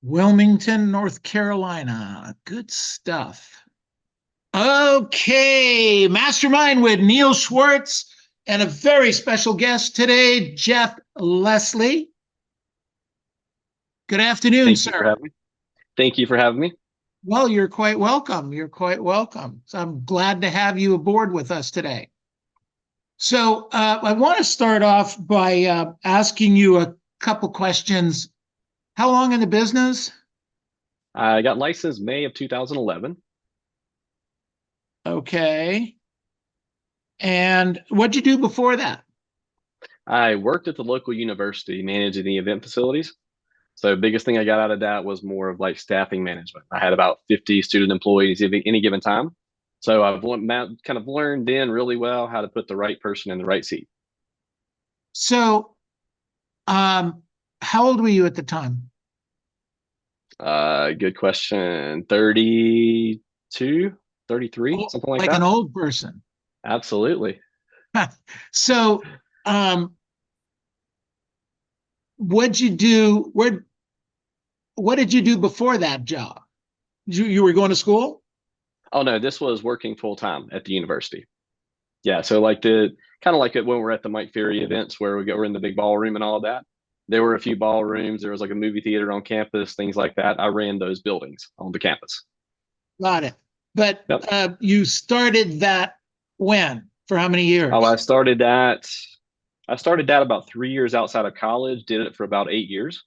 Wilmington, North Carolina. Good stuff. Okay, Mastermind with Neil Schwartz and a very special guest today, Jeff Lesley. Good afternoon, Thank you for sir. having me. Thank you for having me. Well, you're quite welcome. You're quite welcome. So I'm glad to have you aboard with us today. So I want to start off by asking you a couple questions. How long in the business? I got licensed May of 2011. Okay. And what'd you do before that? I worked at the local university managing the event facilities. So biggest thing I got out of that was more of like staffing management. I had about 50 student employees at any given time. So kind of learned then really well how to put the right person in the right seat. So, um, how old were you at the time? Good question. 32, 33, Oh, something like like an that. old person. Absolutely. So, um, what'd you do? What did you do before that job? You were going to school? Oh no, this was working full time at the university. Yeah, so like the kind of like it when we're at the Mike Ferry events where we're in the big ballroom and all of that. There were a few ballrooms. There was like a movie theater on campus, things like that. I ran those buildings on the campus. Got it. But Yep. you started that when? For how many Oh, years? I started that about 3 years outside of college. Did it for about 8 years,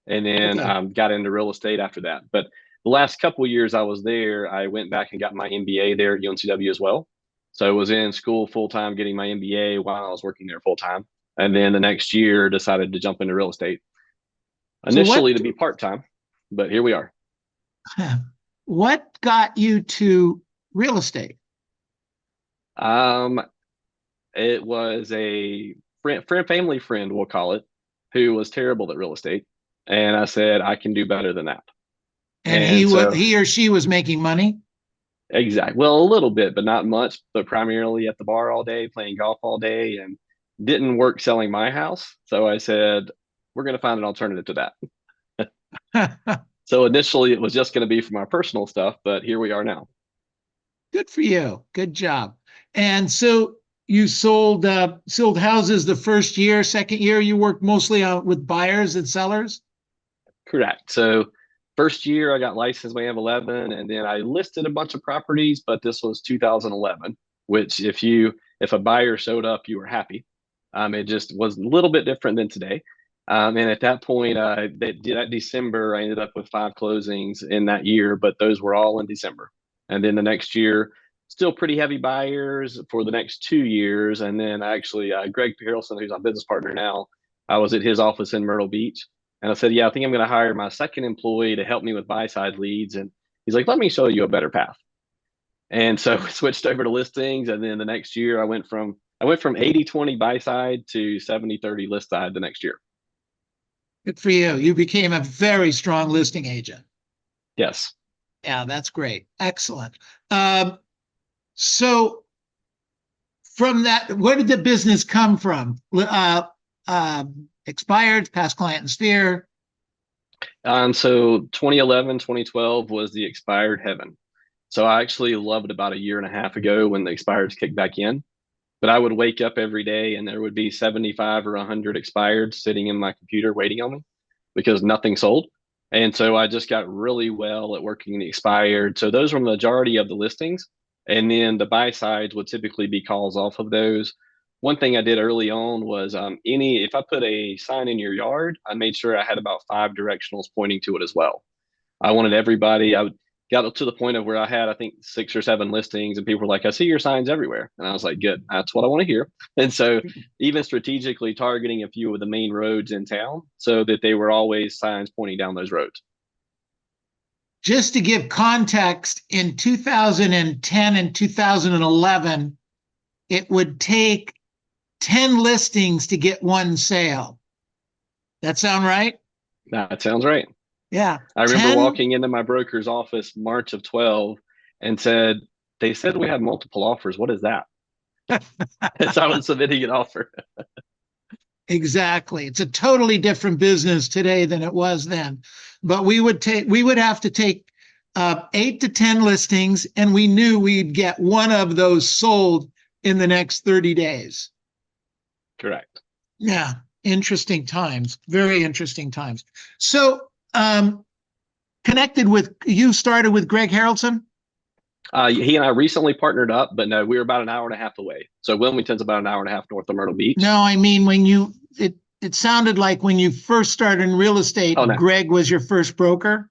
and then Okay. got into real estate after that. But the last couple of years I was there, I went back and got my MBA there at UNCW as well. So I was in school full time getting my MBA while I was working there full time. And then the next year decided to jump into real estate, So initially to be part time, but here we are. what got you to real estate? Um, it was a family friend, we'll call it, who was terrible at real estate. And I said, I can do better than that. And And so he or she was making money? exactly. Well, a little bit, but not much, but primarily at the bar all day, playing golf all day, and didn't work selling my house. So I said, we're going to find an alternative to that. So initially it was just going to be for my personal stuff, but here we are now. Good for you. Good job. And so you sold houses the first year, second year you worked mostly with buyers and sellers? Correct. So first year I got licensed May of 11, and then I listed a bunch of properties, but this was 2011, which if a buyer showed up, you were happy. It just was a little bit different than today. And at that point, that December, I ended up with 5 closings in that year, but those were all in December. And then the next year, still pretty heavy buyers for the next 2 years. And then actually, Greg Harrelson, who's my business partner now, I was at his office in Myrtle Beach. And I said, yeah, I think I'm going to hire my second employee to help me with buy side leads. And he's like, let me show you a better path. And so we switched over to listings. And then the next year I went from 80/20 buy side to 70/30 list side the next year. Good for you. You became a very strong listing agent. Yes. Yeah, that's great. Excellent. Um, so from that, where did the business come from? Expired, past client and sphere. So 2011, 2012 was the expired heaven. So I actually loved about a year and a half ago when the expireds kicked back in. But I would wake up every day and there would be 75 or 100 expired sitting in my computer waiting on me because nothing sold. And so I just got really well at working the expired. So those were the majority of the listings. And then the buy sides would typically be calls off of those. One thing I did early on was if I put a sign in your yard, I made sure I had about 5 directionals pointing to it as well. I wanted everybody. I got up to the point of where I had, I think, 6 or 7 listings, and people were like, "I see your signs everywhere," and I was like, "Good, that's what I want to hear." And so, even strategically targeting a few of the main roads in town, so that they were always signs pointing down those roads. Just to give context, in 2010 and 2011, it would take 10 listings to get one sale. That sound right? That sounds right. Yeah. I remember 10. walking into my broker's office March of 12 and said, "They said we had multiple offers. What is that?" So I was submitting an offer. Exactly. It's a totally different business today than it was then. But we would have to take 8 to 10 listings, and we knew we'd get one of those sold in the next 30 days. Correct. Yeah, interesting times, very interesting times. So, connected with you started with Greg Harrelson? He and I recently partnered up, but no, we were about an hour and a half away. So Wilmington's about an hour and a half north of Myrtle Beach. No, I mean it sounded like when you first started in real estate, Oh no, Greg was your first broker.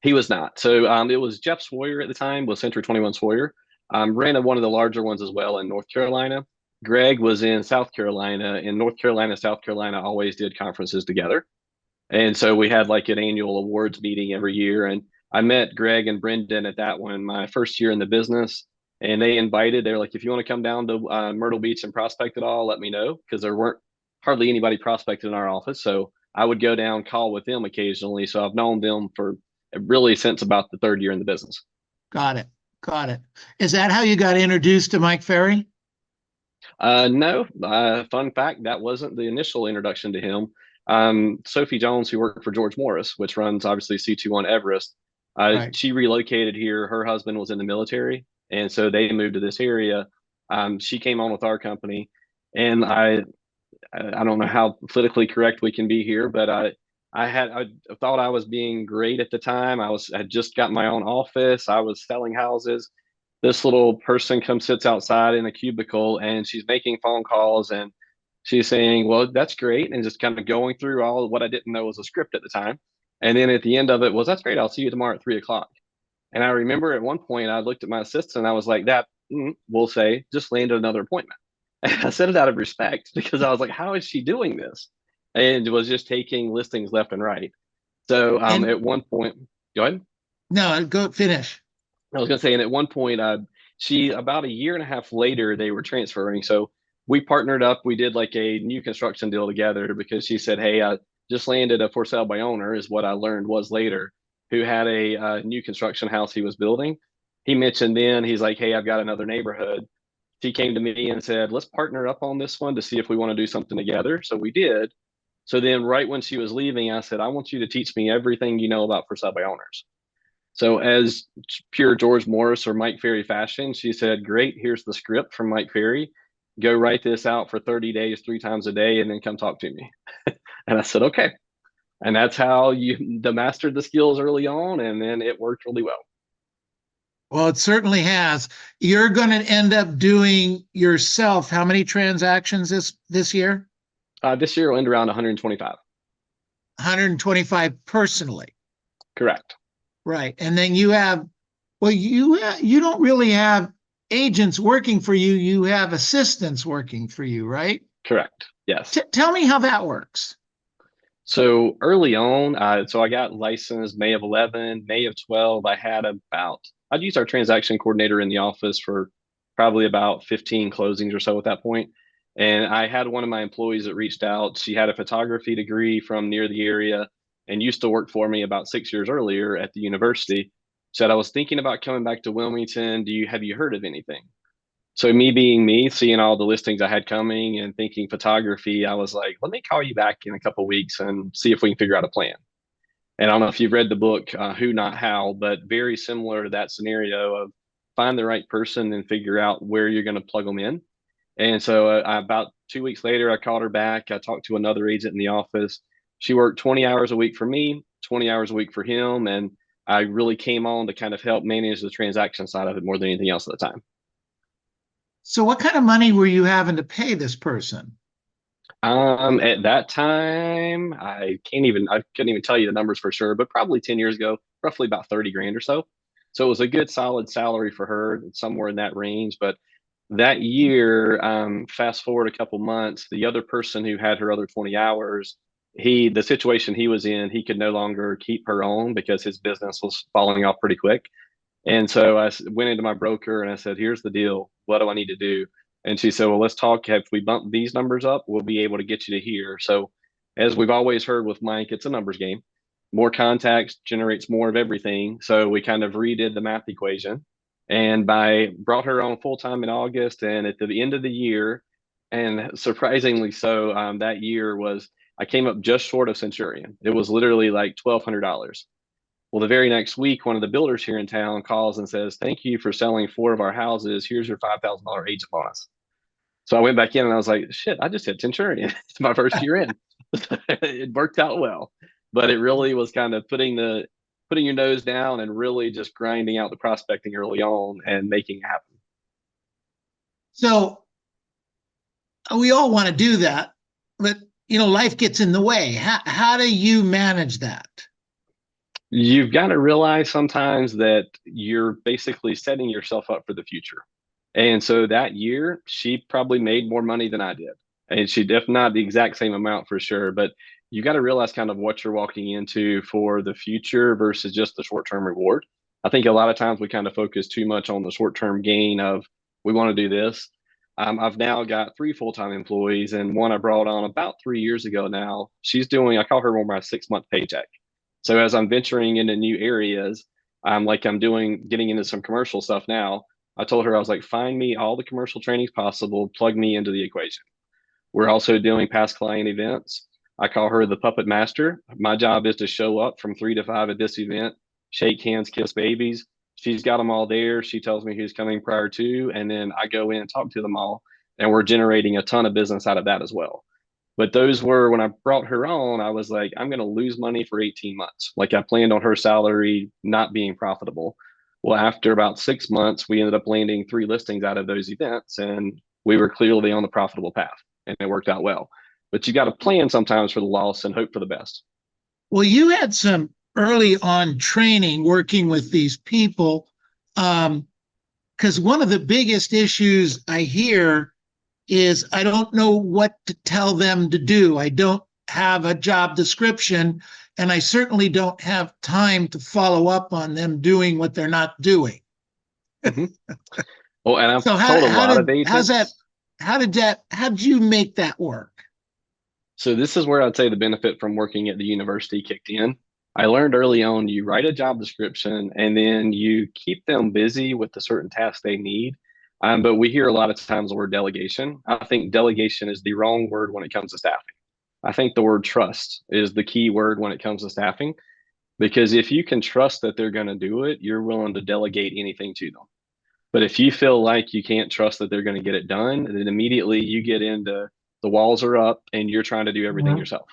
he was not. So it was Jeff Sawyer at the time, was Century 21 Sawyer. Ran one of the larger ones as well in North Carolina. Greg was in South Carolina. In North Carolina, South Carolina always did conferences together. And so we had like an annual awards meeting every year. And I met Greg and Brendan at that one, my first year in the business. And they're like, if you want to come down to Myrtle Beach and prospect at all, let me know. Because there weren't hardly anybody prospected in our office. So I would go down, call with them occasionally. So I've known them for really since about the third year in the business. Got it. Got it. Is that how you got introduced to Mike Ferry? No, fun fact, that wasn't the initial introduction to him. Sophie Jones, who worked for George Morris, which runs obviously C21 Everest, Right. she relocated here. Her husband was in the military, and so they moved to this area. She came on with our company, and I don't know how politically correct we can be here, but I thought I was being great at the time. I had just got my own office. I was selling houses. This little person comes sits outside in a cubicle and she's making phone calls and she's saying, "Well, that's great," and just kind of going through all of what I didn't know was a script at the time. And then at the end of it was, "That's great. I'll see you tomorrow at 3 o'clock." And I remember at one point I looked at my assistant and I was like, "That we'll say just landed another appointment." And I said it out of respect because I was like, "How is she doing this?" And was just taking listings left and right. So And at one point, go ahead. no, go finish. I was going to say, and at one point, she about a year and a half later, they were transferring. So we partnered up. We did like a new construction deal together because she said, "Hey, I just landed a for sale by owner," is what I learned was later, who had a new construction house he was building. He mentioned then, he's like, "Hey, I've got another neighborhood." She came to me and said, "Let's partner up on this one to see if we want to do something together." So we did. So then, right when she was leaving, I said, "I want you to teach me everything you know about for sale by owners." So, as pure George Morris or Mike Ferry fashion, she said, "Great, here's the script from Mike Ferry. Go write this out for 30 days, 3 times a day, and then come talk to me." And I said, "Okay." And that's how you mastered the skills early on, and then it worked really well. Well, it certainly has. You're going to end up doing yourself how many transactions this year? This year will end around 125. 125 personally. Correct. Right. And then you have, well, you don't really have agents working for you. You have assistants working for you, right? Correct. Yes. Tell me how that works. So early on, so I got licensed May of 11, May of 12. I'd used our transaction coordinator in the office for probably about 15 closings or so at that point. And I had one of my employees that reached out. She had a photography degree from near the area and used to work for me about 6 years earlier at the university. Said, "I was thinking about coming back to Wilmington. Have you heard of anything?" So me being me, seeing all the listings I had coming and thinking photography, I was like, "Let me call you back in a couple of weeks and see if we can figure out a plan." And I don't know if you've read the book Who Not How, but very similar to that scenario of find the right person and figure out where you're going to plug them in. And so about 2 weeks later, I called her back. I talked to another agent in the office. She worked 20 hours a week for me, 20 hours a week for him, and I really came on to kind of help manage the transaction side of it more than anything else at the time. So what kind of money were you having to pay this person? At that time, I couldn't even tell you the numbers for sure, but probably 10 years ago, roughly about 30 grand or so. So it was a good solid salary for her, somewhere in that range. But that year, fast forward a couple months, the other person who had her other 20 hours, the situation he was in, he could no longer keep her on because his business was falling off pretty quick. And so went into my broker and I said, "Here's the deal. What do I need to do?" And she said, "Well, let's talk. If we bump these numbers up, we'll be able to get you to here." So, as we've always heard with Mike, it's a numbers game. More contacts generates more of everything. So we kind of redid the math equation, and by brought her on full time in August, and at the end of the year, And surprisingly so, that year was I came up just short of Centurion. It was literally like $1,200. Well, the very next week, one of the builders here in town calls and says, "Thank you for selling 4 of our houses. Here's your $5,000 agent bonus." So I went back in and I was like, "Shit, I just hit Centurion." It's my first year in. It worked out well, but it really was kind of putting your nose down and really just grinding out the prospecting early on and making it happen. So we all want to do that, but life gets in the way. How do you manage that? You've got to realize sometimes that you're basically setting yourself up for the future. And so that year, she probably made more money than I did. And she def not the exact same amount for sure, but you got to realize kind of what you're walking into for the future versus just the short-term reward. I think a lot of times we kind of focus too much on the short-term gain of we want to do this. I've now got 3 full-time employees, and one I brought on about 3 years ago now. She's doing, I call her more my 6 month paycheck. So as I'm venturing into new areas, I'm getting into some commercial stuff now. I told her, I was like, find me all the commercial trainings possible, plug me into the equation. We're also doing past client events. I call her the puppet master. My job is to show up from 3 to 5 at this event, shake hands, kiss babies. She's got them all there. She tells me who's coming prior to, and then I go in and talk to them all. And we're generating a ton of business out of that as well. But those were when I brought her on, I was like, I'm going to lose money for 18 months. Like I planned on her salary not being profitable. Well, after about 6 months, we ended up landing 3 listings out of those events, and we were clearly on the profitable path, and it worked out well. But you got to plan sometimes for the loss and hope for the best. Well, you had some early on training working with these people, because one of the biggest issues I hear is I don't know what to tell them to do. I don't have a job description, and I certainly don't have time to follow up on them doing what they're not doing. Mm-hmm. Well, and I've So told a lot of how's that? agents. How did you make that work? So this is where I'd say the benefit from working at the university kicked in. I learned early on you write a job description and then you keep them busy with the certain tasks they need. But we hear a lot of times the word delegation. I think delegation is the wrong word when it comes to staffing. I think the word trust is the key word when it comes to staffing, because if you can trust that they're going to do it, you're willing to delegate anything to them. But if you feel like you can't trust that they're going to get it done, then immediately you get into the walls are up and you're trying to do everything yourself.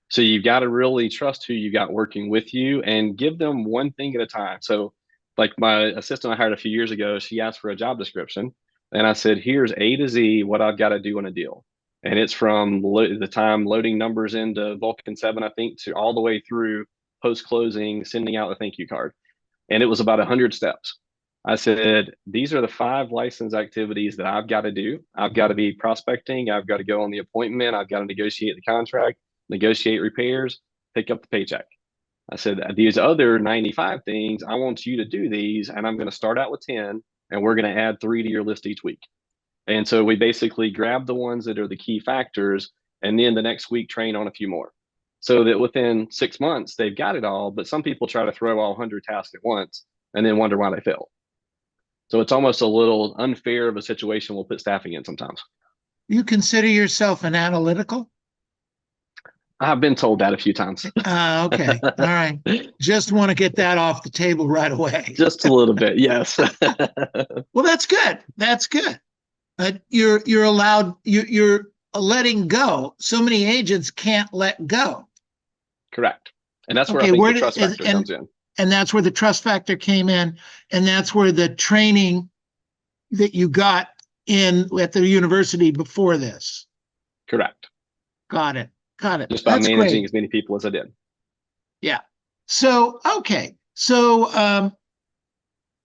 So you've got to really trust who you got working with you and give them one thing at a time. So, like my assistant I hired a few years ago, she asked for a job description, and I said, "Here's A to Z what I've got to do in a deal." And it's from the time loading numbers into Vulcan 7, I think, to all the way through post closing, sending out a thank you card. And it was about 100 steps. I said, these are the 5 license activities that I've got to do. I've got to be prospecting. I've got to go on the appointment. I've got to negotiate the contract, negotiate repairs, pick up the paycheck. I said, these other 95 things, I want you to do these. And I'm going to start out with 10, and we're going to add 3 to your list each week. And so we basically grab the ones that are the key factors, and then the next week train on a few more. So that within 6 months, they've got it all. But some people try to throw all 100 tasks at once and then wonder why they fail. So it's almost a little unfair of a situation we'll put staffing in sometimes. You consider yourself an analytical? I've been told that a few times. Okay. All right. Just want to get that off the table right away. Just a little bit, yes. Well, that's good. That's good. You're allowed. You're letting go. So many agents can't let go. Correct. And that's where I think the trust factor comes in. And that's where the trust factor came in. And that's where the training that you got in at the university before this. Correct. Got it. Just by managing as many people as I did. Yeah. So, okay. So,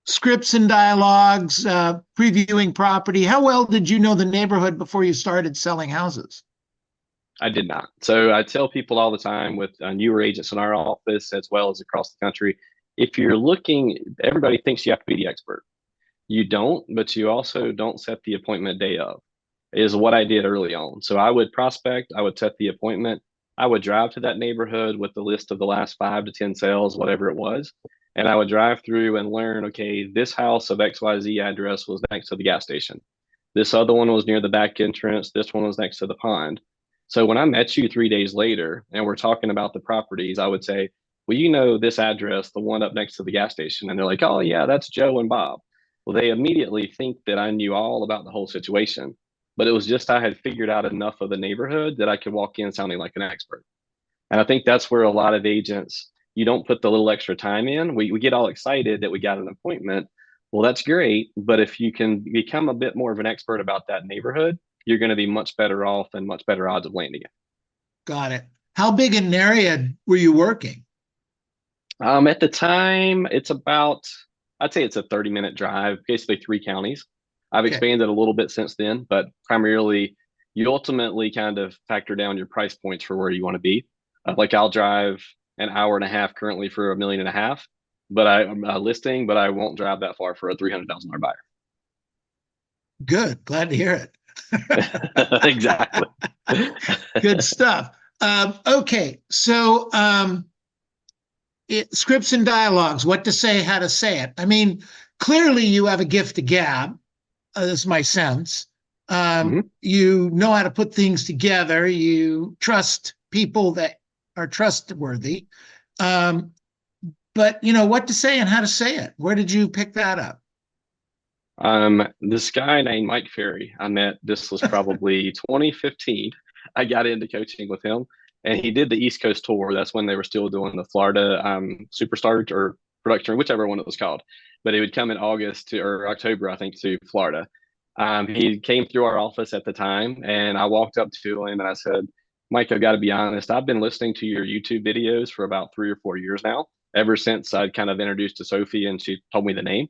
scripts and dialogues, previewing property. How well did you know the neighborhood before you started selling houses? I did not. So I tell people all the time with newer agents in our office as well as across the country, if you're looking, everybody thinks you have to be the expert. You don't, but you also don't set the appointment day of, is what I did early on. So I would prospect, I would set the appointment, I would drive to that neighborhood with the list of the last 5 to 10 sales, whatever it was. And I would drive through and learn, okay, this house of XYZ address was next to the gas station. This other one was near the back entrance. This one was next to the pond. So when I met you 3 days later and we're talking about the properties, I would say, well, you know, this address, the one up next to the gas station. And they're like, oh, yeah, that's Joe and Bob. Well, they immediately think that I knew all about the whole situation. But it was just I had figured out enough of the neighborhood that I could walk in sounding like an expert. And I think that's where a lot of agents, you don't put the little extra time in. We get all excited that we got an appointment. Well, that's great. But if you can become a bit more of an expert about that neighborhood, you're going to be much better off and much better odds of landing it. Got it. How big an area were you working? At the time, it's about, I'd say it's a 30-minute drive, basically 3 counties. I've Okay. expanded a little bit since then, but primarily you ultimately kind of factor down your price points for where you want to be. Like I'll drive an hour and a half currently for $1.5 million, but I'm listing, but I won't drive that far for a $300,000 buyer. Good. Glad to hear it. Exactly. Good stuff. Okay. So, scripts and dialogues, what to say, how to say it. I mean, clearly you have a gift to gab. That's my sense. You know how to put things together. You trust people that are trustworthy. But you know what to say and how to say it. Where did you pick that up? This guy named Mike Ferry, I met, this was probably 2015. I got into coaching with him and he did the East Coast tour. That's when they were still doing the Florida Superstar or production, whichever one it was called. But it would come in August to, or October, I think, to Florida. He came through our office at the time and I walked up to him and I said, Mike, I've got to be honest. I've been listening to your YouTube videos for about 3 or 4 years now, ever since I'd kind of introduced to Sophie and she told me the name.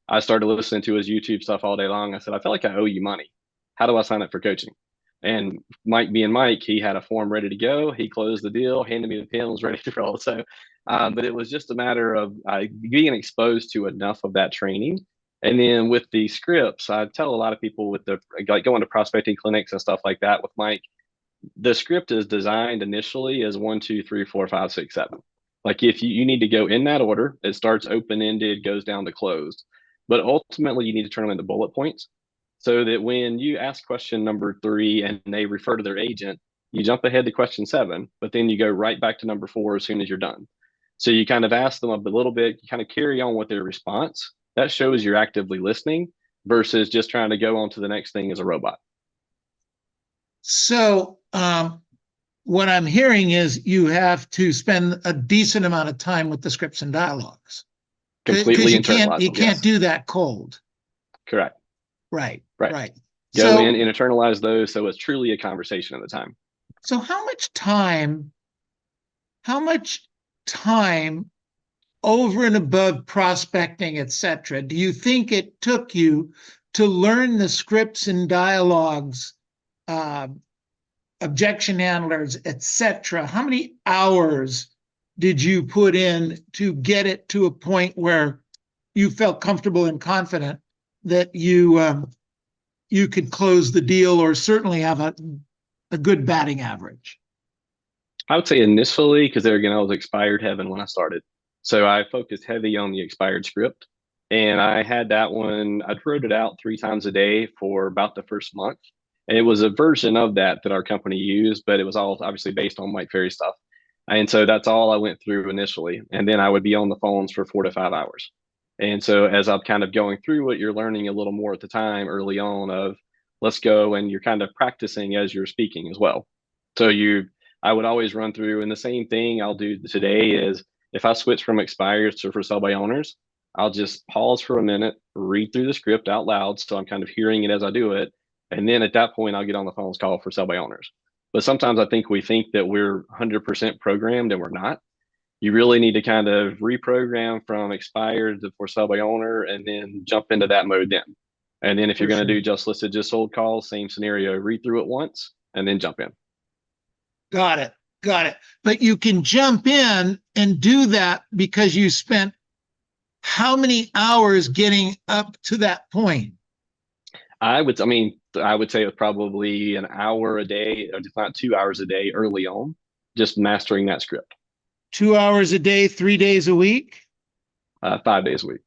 I started listening to his YouTube stuff all day long. I said, I feel like I owe you money. How do I sign up for coaching? And Mike being Mike, he had a form ready to go. He closed the deal, handed me the pen, was ready to roll. So, but it was just a matter of being exposed to enough of that training. And then with the scripts, I tell a lot of people with the like going to prospecting clinics and stuff like that with Mike, the script is designed initially as 1, 2, 3, 4, 5, 6, 7. Like if you need to go in that order, it starts open ended, goes down to closed. But ultimately, you need to turn them into bullet points so that when you ask question number 3 and they refer to their agent, you jump ahead to question 7, but then you go right back to number 4 as soon as you're done. So you kind of ask them a little bit, you kind of carry on with their response. That shows you're actively listening versus just trying to go on to the next thing as a robot. So, what I'm hearing is you have to spend a decent amount of time with the scripts and dialogues. Completely internalize you them, can't yes. do that cold. Correct. Right. Go So, in and internalize those so it's truly a conversation at the time. so how much time over and above prospecting, et cetera, do you think it took you to learn the scripts and dialogues, objection handlers, et cetera? How many hours did you put in to get it to a point where you felt comfortable and confident that you could close the deal or certainly have a good batting average? I would say initially, because there again, I was expired heaven when I started. So I focused heavy on the expired script. And I had that one, I wrote it out 3 times a day for about the first month. And it was a version of that that our company used, but it was all obviously based on Mike Ferry stuff. And so that's all I went through initially. And then I would be on the phones for 4 to 5 hours. And so as I'm kind of going through it, you're learning a little more at the time early on of let's go, and you're kind of practicing as you're speaking as well. So I would always run through, and the same thing I'll do today is if I switch from expires to for sale by owners, I'll just pause for a minute, read through the script out loud. So I'm kind of hearing it as I do it. And then at that point, I'll get on the phone's call for sale by owners. But sometimes I think we think that we're 100% programmed and we're not. You really need to kind of reprogram from expired to for sale by owner and then jump into that mode then. And then if you're going to do just listed, just sold calls, same scenario, read through it once and then jump in. Got it. But you can jump in and do that because you spent how many hours getting up to that point? I would say it was probably an hour a day, or if not 2 hours a day early on, just mastering that script. 2 hours a day, 3 days a week? 5 days a week.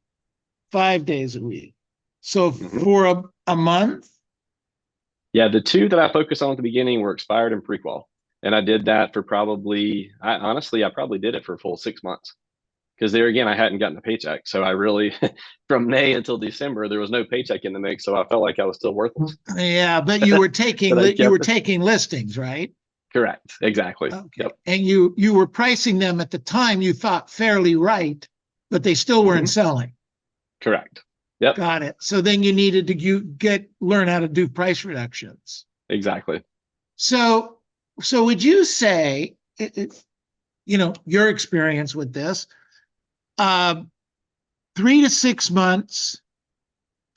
5 days a week. So for a month? Yeah, the two that I focused on at the beginning were expired and prequal. And I did that for probably, I honestly, I probably did it for a full 6 months because there again, I hadn't gotten a paycheck. So I really, from May until December, there was no paycheck in the mix. So I felt like I was still worthless. Yeah, but But I you were kept it. taking listings, right? Correct. Exactly. Okay. Yep. And you were pricing them at the time you thought fairly right, but they still weren't Hmm. selling. Correct. Yep. Got it. So then you needed to learn how to do price reductions. Exactly. So would you say your experience with this, uh 3 to 6 months,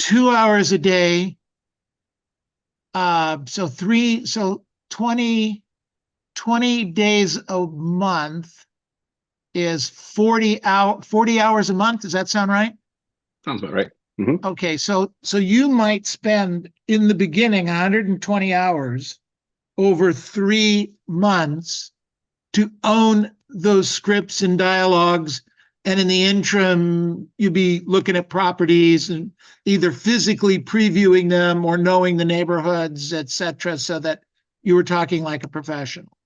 2 hours a day, so 20 days a month is 40 hours a month. Does that sound right? Sounds about right. Hmm. Okay, so you might spend in the beginning 120 hours over 3 months to own those scripts and dialogues. And in the interim, you'd be looking at properties and either physically previewing them or knowing the neighborhoods, et cetera, so that you were talking like a professional.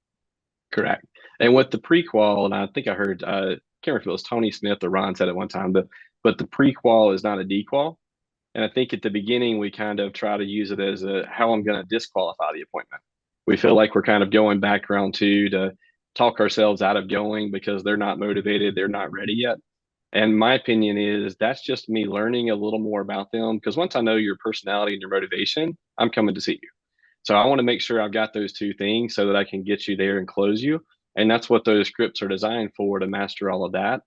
Correct. And with the prequel, and I think I heard, can't remember if it was Tony Smith or Ron said at one time, but the prequel is not a dequal. And I think at the beginning we kind of try to use it as a how I'm going to disqualify the appointment. We feel like we're kind of going back around to talk ourselves out of going because they're not motivated, they're not ready yet. And my opinion is that's just me learning a little more about them because once I know your personality and your motivation, I'm coming to see you. So I want to make sure I've got those two things so that I can get you there and close you. And that's what those scripts are designed for to master all of that.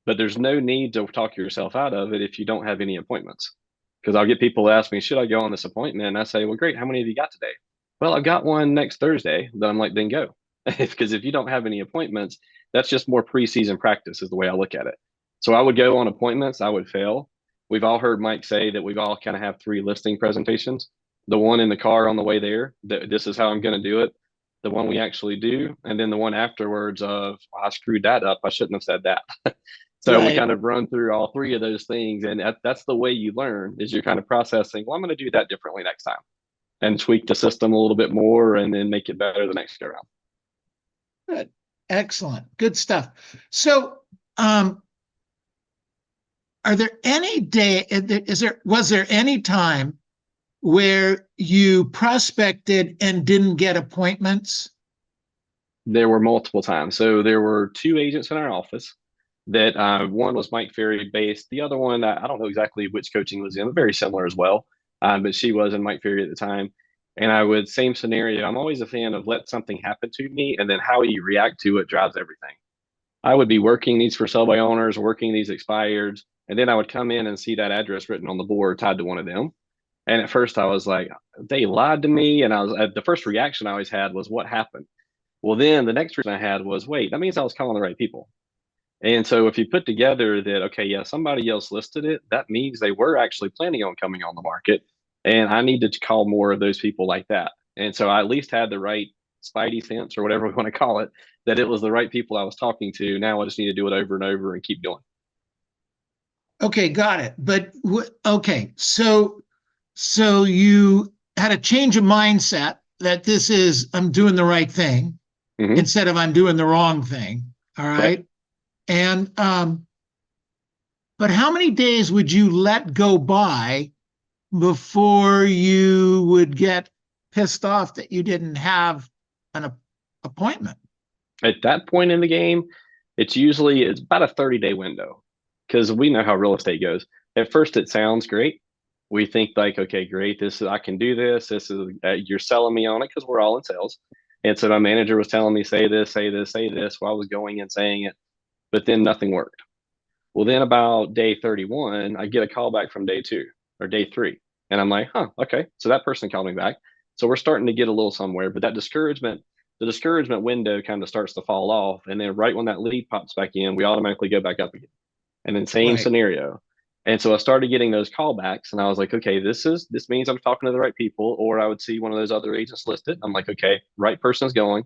But there's no need to talk yourself out of it if you don't have any appointments. Because I'll get people ask me, should I go on this appointment? And I say, well, great. How many have you got today? Well, I've got one next Thursday. Then I'm like, then go. Because if you don't have any appointments, that's just more preseason practice, is the way I look at it. So I would go on appointments. I would fail. We've all heard Mike say that we've all kind of have three listing presentations. The one in the car on the way there, this is how I'm going to do it. The one we actually do, and then the one afterwards of I screwed that up. I shouldn't have said that. So we Right. kind of run through all three of those things, and that's the way you learn is you're kind of processing. Well, I'm going to do that differently next time, and tweak the system a little bit more, and then make it better the next go round. Good. Excellent. Good stuff. So, are there any was there any time where you prospected and didn't get appointments? There were multiple times. So there were two agents in our office. That one was Mike Ferry based. The other one, I don't know exactly which coaching was in, but very similar as well. But she was in Mike Ferry at the time. And I would, same scenario. I'm always a fan of let something happen to me, and then how you react to it drives everything. I would be working these for sell by owners, working these expireds, and then I would come in and see that address written on the board tied to one of them. And at first I was like, they lied to me. And I was the first reaction I always had was, what happened? Well, then the next reason I had was, wait, that means I was calling the right people. And so if you put together that, okay, yeah, somebody else listed it, that means they were actually planning on coming on the market. And I needed to call more of those people like that. And so I at least had the right spidey sense or whatever we want to call it, that it was the right people I was talking to. Now I just need to do it over and over and keep going. Okay, got it. But okay, so you had a change of mindset that this is I'm doing the right thing Hmm. instead of I'm doing the wrong thing. All Right. right. And but how many days would you let go by before you would get pissed off that you didn't have an appointment? At that point in the game, it's about a 30-day window because we know how real estate goes. At first, it sounds great. We think like, okay, great. This is I can do this. This is you're selling me on it because we're all in sales. And so my manager was telling me, say this, say this, say this. While I was going and saying it, but then nothing worked. Well, then about day 31, I get a call back from day two or day three. And I'm like, huh, okay. So that person called me back. So we're starting to get a little somewhere, but the discouragement window kind of starts to fall off. And then right when that lead pops back in, we automatically go back up again. And then same Right. scenario. And so I started getting those callbacks and I was like, okay, this means I'm talking to the right people. Or I would see one of those other agents listed. I'm like, okay, right person's going.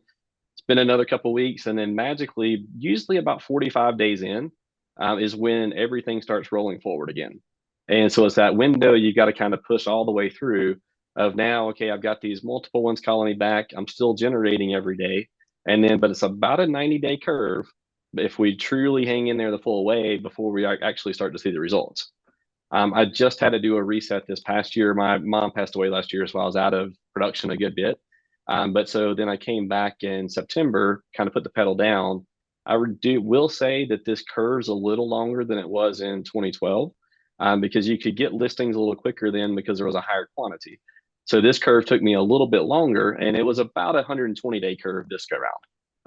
It's been another couple of weeks. And then magically, usually about 45 days in, is when everything starts rolling forward again. And so it's that window you got to kind of push all the way through. of now, okay, I've got these multiple ones calling me back. I'm still generating every day. And then, but it's about a 90-day curve if we truly hang in there the full way before we actually start to see the results. I just had to do a reset this past year. My mom passed away last year, so I was out of production a good bit. But so then I came back in September, kind of put the pedal down. Will say that this curve's a little longer than it was in 2012, because you could get listings a little quicker then because there was a higher quantity. So this curve took me a little bit longer, and it was about a 120-day curve this go round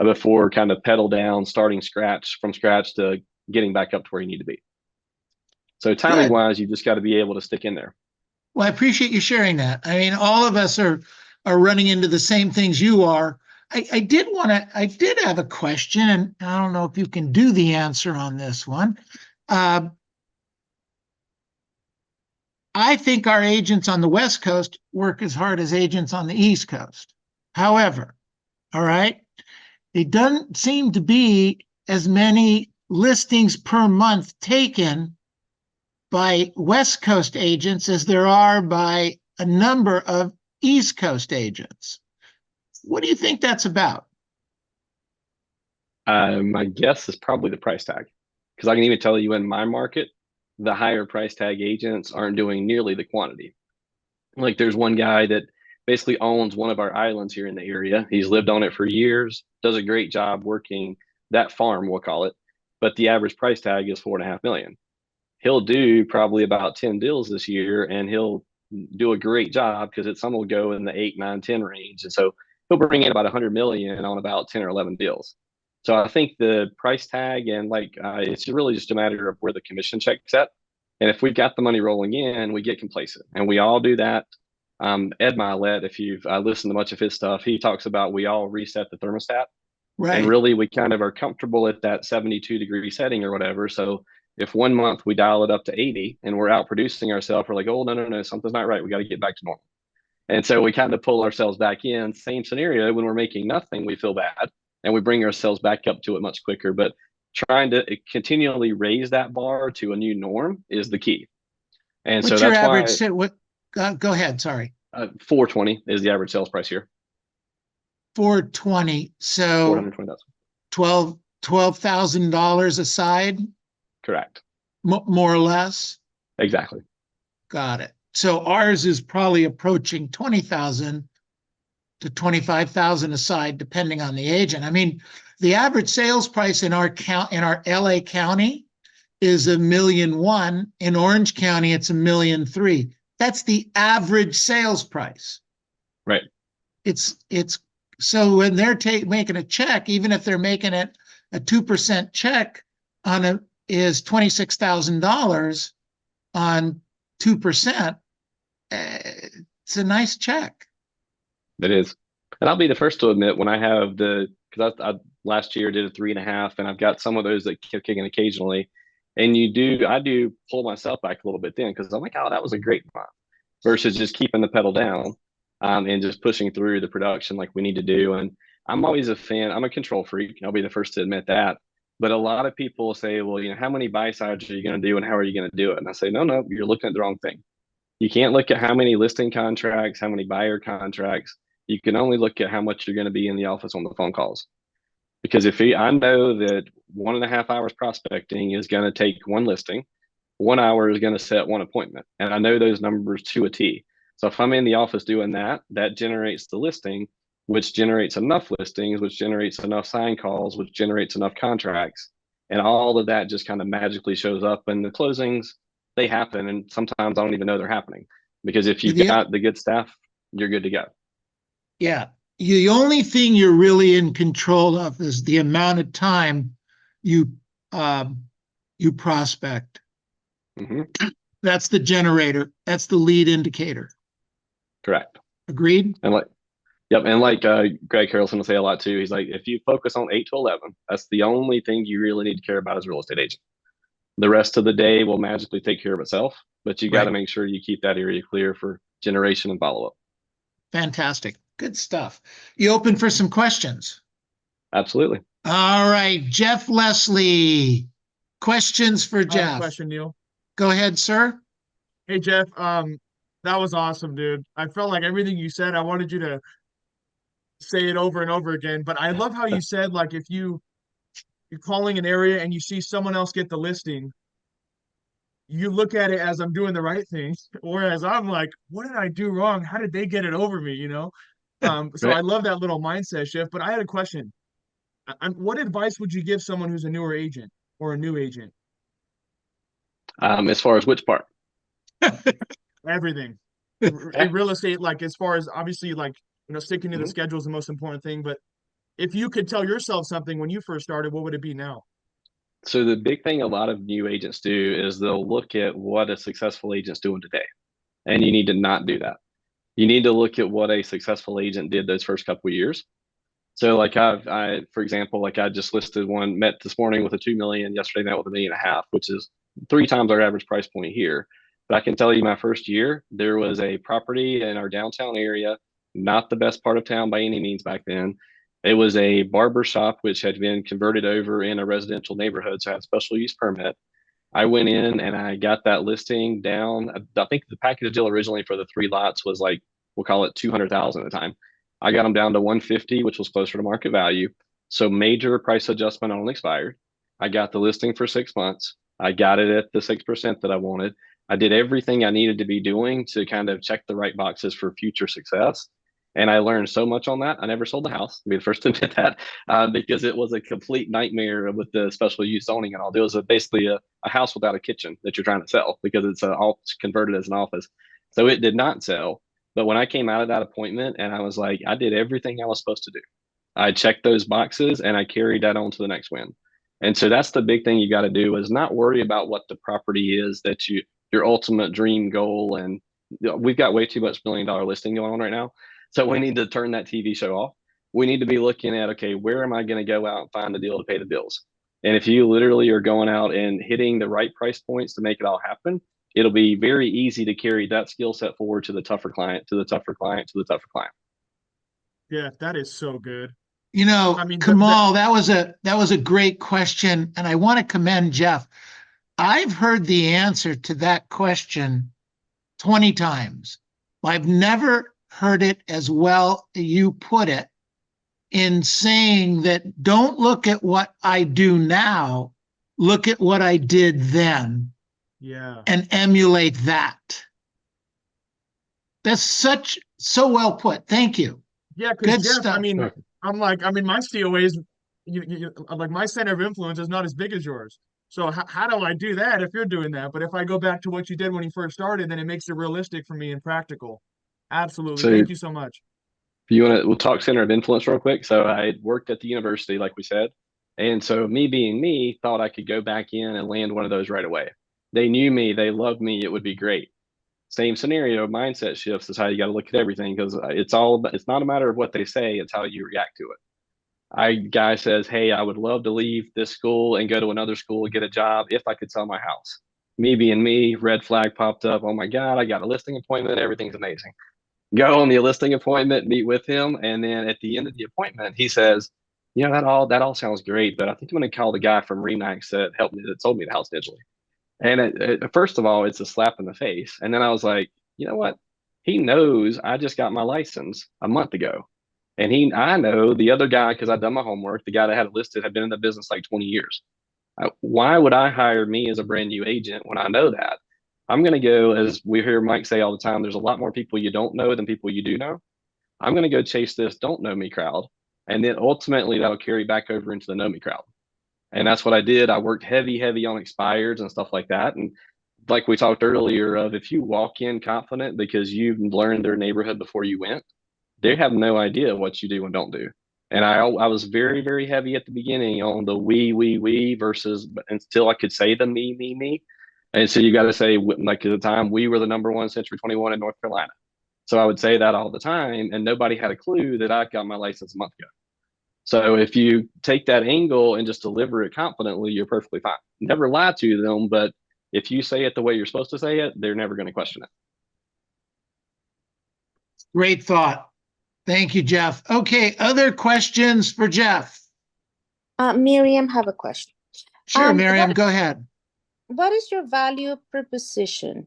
before kind of pedal down, starting from scratch to getting back up to where you need to be. So timing wise, you just got to be able to stick in there. Well, I appreciate you sharing that. I mean, all of us are running into the same things you are. I did have a question, and I don't know if you can do the answer on this one. I think our agents on the West Coast work as hard as agents on the East Coast. However, all right, it doesn't seem to be as many listings per month taken by West Coast agents as there are by a number of East Coast agents. What do you think that's about? My guess is probably the price tag, because I can even tell you in my market, the higher price tag agents aren't doing nearly the quantity. Like there's one guy that basically owns one of our islands here in the area. He's lived on it for years, does a great job working that farm, we'll call it. But the average price tag is 4.5 million. He'll do probably about 10 deals this year, and he'll do a great job because some will go in the 8, 9, 10 range. And so he'll bring in about 100 million on about 10 or 11 deals. So I think the price tag and it's really just a matter of where the commission check's at. And if we've got the money rolling in, we get complacent, and we all do that. Ed Milet, if you've listened to much of his stuff, he talks about we all reset the thermostat. Right. And really, we kind of are comfortable at that 72-degree setting or whatever. So if 1 month we dial it up to 80 and we're out producing ourselves, we're like, oh, no, something's not right. We got to get back to normal. And so we kind of pull ourselves back in. Same scenario when we're making nothing, we feel bad, and we bring ourselves back up to it much quicker. But trying to continually raise that bar to a new norm is the key. And what's so your that's average? Go ahead. Sorry. 420 is the average sales price here. 420. So 420,000. $12,000 a side. Correct. More or less. Exactly. Got it. So ours is probably approaching 20,000 to 25,000 a side, depending on the agent. I mean, the average sales price in our LA County is $1.1 million. In Orange County, it's $1.3 million. That's the average sales price. Right. It's so when they're making a check, even if they're making it a 2% check is $26,000 on 2%. It's a nice check. It is. And I'll be the first to admit when I have because I last year did a 3.5, and I've got some of those that keep kicking occasionally. And I do pull myself back a little bit then, because I'm like, oh, that was a great month, versus just keeping the pedal down, and just pushing through the production like we need to do. And I'm always a fan. I'm a control freak. I'll be the first to admit that. But a lot of people say, well, how many buy sides are you going to do and how are you going to do it? And I say, no, you're looking at the wrong thing. You can't look at how many listing contracts, how many buyer contracts. You can only look at how much you're going to be in the office on the phone calls. Because I know that 1.5 hours prospecting is going to take one listing, 1 hour is going to set one appointment. And I know those numbers to a T. So if I'm in the office doing that, that generates the listing, which generates enough listings, which generates enough sign calls, which generates enough contracts. And all of that just kind of magically shows up. And the closings, they happen. And sometimes I don't even know they're happening, because if you've got the good staff, you're good to go. Yeah. The only thing you're really in control of is the amount of time you prospect. Mm-hmm. That's the generator. That's the lead indicator. Correct. Agreed? And Greg Harrelson will say a lot too. He's like, if you focus on 8 to 11, that's the only thing you really need to care about as a real estate agent. The rest of the day will magically take care of itself, but you got to make sure you keep that area clear for generation and follow-up. Fantastic. Good stuff. You open for some questions? Absolutely. All right. Jeff Lesley. Questions for Jeff? Question, Neil. Go ahead, sir. Hey, Jeff. That was awesome, dude. I felt like everything you said, I wanted you to say it over and over again. But I love how you said, like, if you're calling an area and you see someone else get the listing, you look at it as I'm doing the right thing, whereas I'm like, what did I do wrong? How did they get it over me? So I Right. love that little mindset shift. But I had a question. What advice would you give someone who's a newer agent or a new agent? As far as which part? Everything Yeah. in real estate, like as far as obviously, like sticking to the Mhm. schedule is the most important thing. But if you could tell yourself something when you first started, what would it be now? So the big thing a lot of new agents do is they'll look at what a successful agent's doing today, and you need to not do that. You need to look at what a successful agent did those first couple of years. So like for example, like I just listed one, met this morning with a 2 million, yesterday met with 1.5 million, which is 3 times our average price point here. But I can tell you my first year, there was a property in our downtown area, not the best part of town by any means back then. It was a barber shop which had been converted over in a residential neighborhood, so I had a special use permit. I went in and I got that listing down. I think the package deal originally for the 3 lots was like, we'll call it 200,000 at the time. I got them down to 150, which was closer to market value. So major price adjustment on expired. I got the listing for 6 months. I got it at the 6% that I wanted. I did everything I needed to be doing to kind of check the right boxes for future success. And I learned so much on that. I never sold the house. I'll be the first to admit that because it was a complete nightmare with the special use zoning and all. It was basically a house without a kitchen that you're trying to sell because it's all converted as an office. So it did not sell. But when I came out of that appointment and I was like, I did everything I was supposed to do. I checked those boxes and I carried that on to the next win. And so that's the big thing you got to do is not worry about what the property is that your ultimate dream goal. And we've got way too much $1 million listing going on right now. So we need to turn that TV show off. We need to be looking at, okay, where am I going to go out and find a deal to pay the bills? And if you literally are going out and hitting the right price points to make it all happen, it'll be very easy to carry that skill set forward to the tougher client, to the tougher client, to the tougher client. Yeah, that is so good. I mean, Kamal, that was a great question, and I want to commend Jeff. I've heard the answer to that question 20 times. I've never heard it as well as you put it in saying that don't look at what I do now, look at what I did then yeah, and emulate that. That's so well put. Thank you. yeah, because Good Jeff, I stuff. mean, my COA is like my center of influence is not as big as yours. So how do I do that if you're doing that? But if I go back to what you did when you first started, then it makes it realistic for me and practical. Absolutely. So Thank you so much. if you want to, we'll talk center of influence real quick. So I worked at the university, like we said. And so me being me, thought I could go back in and land one of those right away. They knew me, they loved me, it would be great. Same scenario, mindset shifts is how you got to look at everything because it's not a matter of what they say, it's how you react to it. Guy says, hey, I would love to leave this school and go to another school and get a job if I could sell my house. Me being me, red flag popped up. Oh my God, I got a listing appointment. Everything's amazing. Go on the listing appointment, meet with him, and then at the end of the appointment, he says, that all sounds great, but I think I'm going to call the guy from Remax that helped me that sold me the house digitally. And first of all, it's a slap in the face. And then I was like, you know what? He knows I just got my license a month ago. And I know the other guy, because I'd done my homework, the guy that had it listed had been in the business like 20 years. Why would I hire me as a brand new agent when I know that? I'm going to go, as we hear Mike say all the time, there's a lot more people you don't know than people you do know. I'm going to go chase this don't know me crowd. And then ultimately that'll carry back over into the know me crowd. And that's what I did. I worked heavy on expireds and stuff like that. And like we talked earlier, of if you walk in confident because you've learned their neighborhood before you went, they have no idea what you do and don't do. And I was very heavy at the beginning on the we versus until I could say the me. And so you got to say, like at the time, we were the number one Century 21 in North Carolina. So I would say that all the time, and nobody had a clue that I got my license a month ago. So if you take that angle and just deliver it confidently, you're perfectly fine. Never lie to them, but if you say it the way you're supposed to say it, they're never going to question it. Great thought. Thank you, Jeff. Okay, other questions for Jeff? Miriam, have a question. Sure, Miriam, go ahead. What is your value proposition?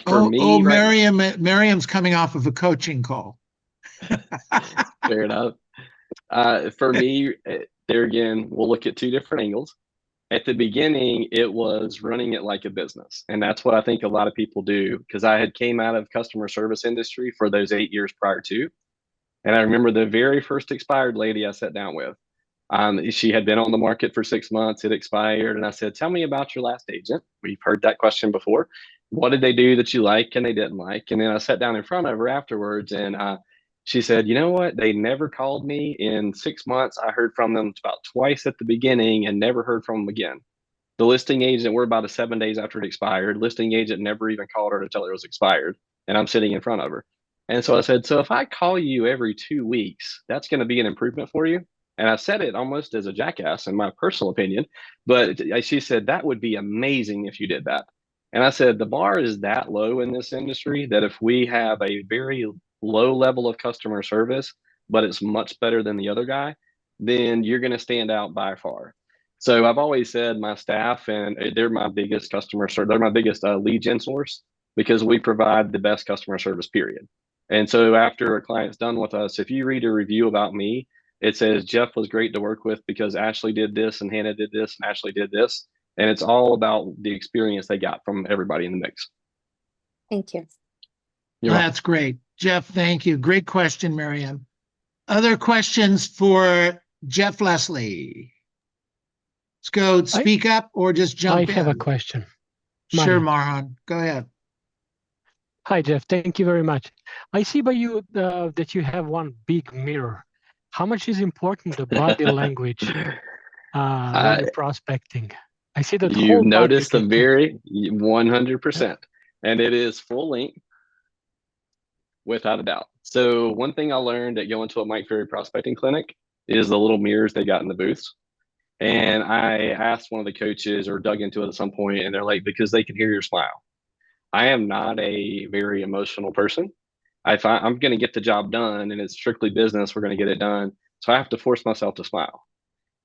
For me, Miriam's coming off of a coaching call. fair enough. For me, there again, we'll look at two different angles. At the beginning, it was running it like a business. And that's what I think a lot of people do, because I had came out of customer service industry for those 8 years prior to. And I remember the very first expired lady I sat down with. She had been on the market for 6 months, it expired. And I said, tell me about your last agent. We've heard that question before. What did they do that you like and they didn't like? And then I sat down in front of her afterwards and she said, you know what? They never called me in 6 months. I heard from them about twice at the beginning and never heard from them again. The listing agent, we're about 7 days after it expired. Listing agent never even called her to tell her it was expired. And I'm sitting in front of her. And so I said, so if I call you every 2 weeks, that's going to be an improvement for you. And I said it almost as a jackass in my personal opinion. But she said, that would be amazing if you did that. And I said, the bar is that low in this industry that if we have a very low level of customer service, but it's much better than the other guy, then you're going to stand out by far. So I've always said my staff, and they're my biggest customer service, they're my biggest lead gen source because we provide the best customer service, period. And so after a client's done with us, if you read a review about me, it says Jeff was great to work with because Ashley did this and Hannah did this and Ashley did this. And it's all about the experience they got from everybody in the mix. Thank you. That's great. Jeff, thank you. Great question, Miriam. Other questions for Jeff Lesley? Let's go speak up or just jump in. I have a question. Sure, Marhan. Go ahead. Hi, Jeff. Thank you very much. I see by you that you have one big mirror. How much is important the body language when you're prospecting? I see that you whole noticed the very 100%, and it is full length without a doubt. So one thing I learned at going to a Mike Ferry prospecting clinic is the little mirrors they got in the booths. And I asked one of the coaches or dug into it at some point, and they're like, because they can hear your smile. I am not a very emotional person. I'm going to get the job done and it's strictly business, we're going to get it done. So I have to force myself to smile.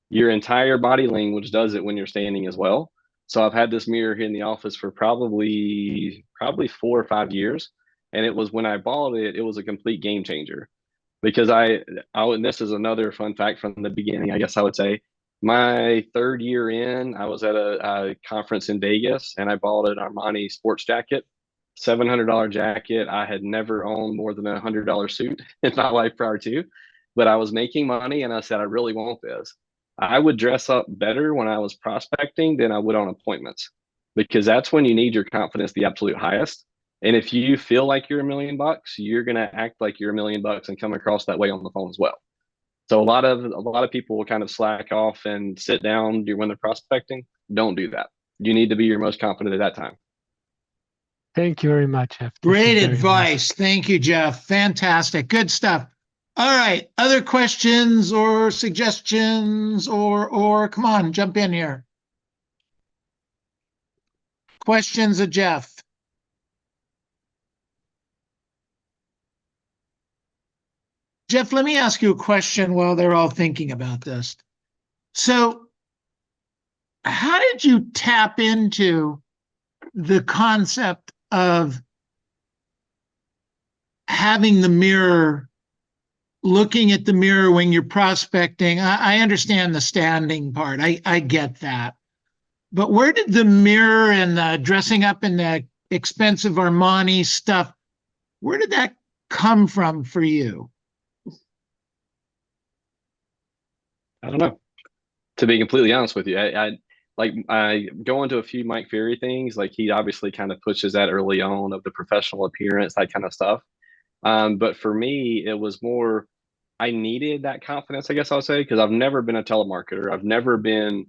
Your entire body language does it when you're standing as well. So I've had this mirror here in the office for probably 4 or 5 years. And it was when I bought it, it was a complete game changer because and this is another fun fact from the beginning, I guess I would say. My 3rd year in, I was at a conference in Vegas and I bought an Armani sports jacket, $700 jacket. I had never owned more than a $100 suit in my life prior to, but I was making money and I said, I really want this. I would dress up better when I was prospecting than I would on appointments because that's when you need your confidence the absolute highest. And if you feel like you're $1 million, you're going to act like you're $1 million and come across that way on the phone as well. So a lot of people will kind of slack off and sit down when they're prospecting. Don't do that. You need to be your most confident at that time. Thank you very much, Jeff. Great advice. Thank you, Jeff. Fantastic. Good stuff. All right. Other questions or suggestions or come on, jump in here. Questions of Jeff? Jeff, let me ask you a question while they're all thinking about this. So how did you tap into the concept of having the mirror, looking at the mirror when you're prospecting? I understand the standing part. I get that. But where did the mirror and the dressing up in the expensive Armani stuff, where did that come from for you? I don't know. To be completely honest with you, I go into a few Mike Ferry things. Like he obviously kind of pushes that early on of the professional appearance, that kind of stuff. But for me, it was more, I needed that confidence, I guess I'll say, because I've never been a telemarketer. I've never been,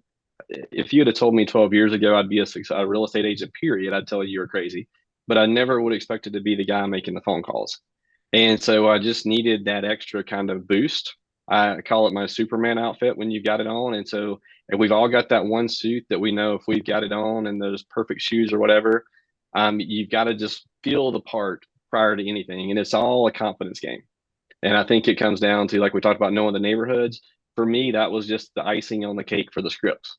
if you had told me 12 years ago, I'd be a real estate agent, period, I'd tell you you're crazy. But I never would expect it to be the guy making the phone calls. And so I just needed that extra kind of boost. I call it my Superman outfit when you've got it on. And so if we've all got that one suit that we know if we've got it on and those perfect shoes or whatever, you've got to just feel the part prior to anything. And it's all a confidence game. And I think it comes down to, like we talked about, knowing the neighborhoods. For me, that was just the icing on the cake for the scripts.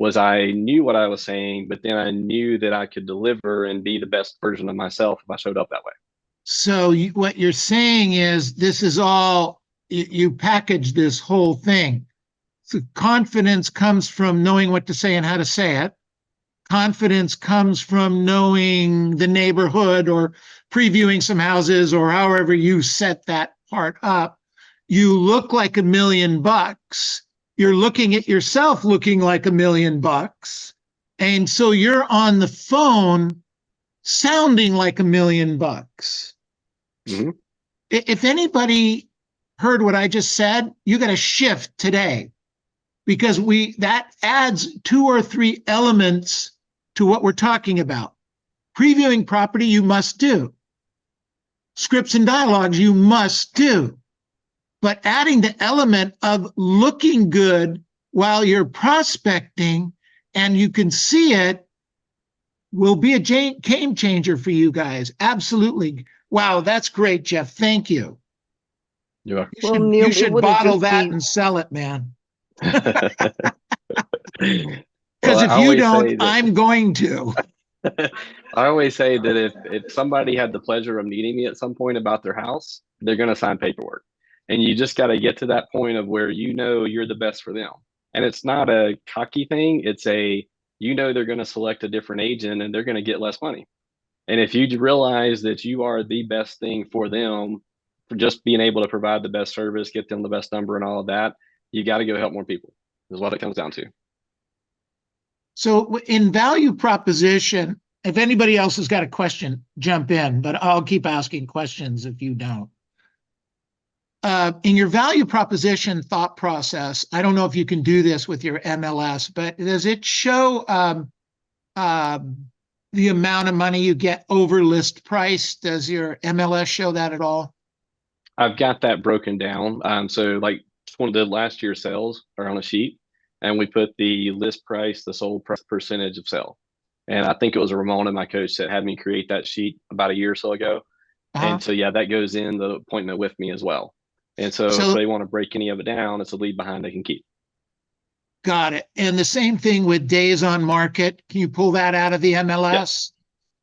was I knew what I was saying, but then I knew that I could deliver and be the best version of myself if I showed up that way. So what you're saying is this is all, you package this whole thing. So confidence comes from knowing what to say and how to say it. Confidence comes from knowing the neighborhood or previewing some houses or however you set that part up. You look like $1 million. You're looking at yourself looking like $1 million. And so you're on the phone sounding like $1 million. Mhm. If anybody heard what I just said, you got to shift today, because that adds 2 or 3 elements to what we're talking about. Previewing property, you must do. Scripts and dialogues, you must do. But adding the element of looking good while you're prospecting and you can see it will be a game changer for you guys. Absolutely. Wow, that's great, Jeff. Thank you. You're welcome. Well, You Neil, it should wouldn't bottle just that be- and sell it, man. Well, Because if I you always say don't, that- I'm going to. I always say that if somebody had the pleasure of meeting me at some point about their house, they're going to sign paperwork. And you just got to get to that point of where you know you're the best for them. And it's not a cocky thing. It's they're going to select a different agent and they're going to get less money. And if you realize that you are the best thing for them, for just being able to provide the best service, get them the best number and all of that, you got to go help more people is what it comes down to. So in value proposition, if anybody else has got a question, jump in, but I'll keep asking questions if you don't. In your value proposition thought process, I don't know if you can do this with your MLS, but does it show the amount of money you get over list price? Does your MLS show that at all? I've got that broken down. So like one of the last year's sales are on a sheet, and we put the list price, the sold price percentage of sale. And I think it was Ramona, my coach, that had me create that sheet about a year or so ago. And so, yeah, that goes in the appointment with me as well. And so if they want to break any of it down, it's a lead behind they can keep. Got it. And the same thing with days on market. Can you pull that out of the MLS?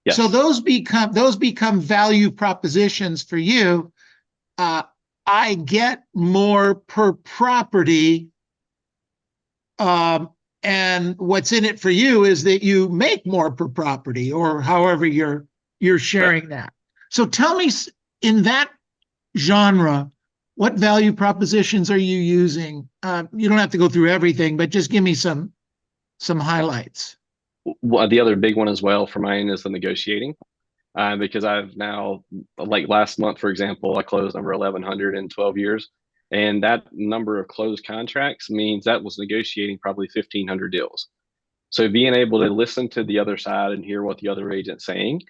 Yes. So those become value propositions for you. I get more per property. And what's in it for you is that you make more per property, or however you're sharing that. So tell me, in that genre, what value propositions are you using? You don't have to go through everything, but just give me some highlights. Well, the other big one as well for mine is the negotiating, because I've now, like last month, for example, I closed number 1,100 in 12 years. And that number of closed contracts means that was negotiating probably 1,500 deals. So being able to listen to the other side and hear what the other agent's saying,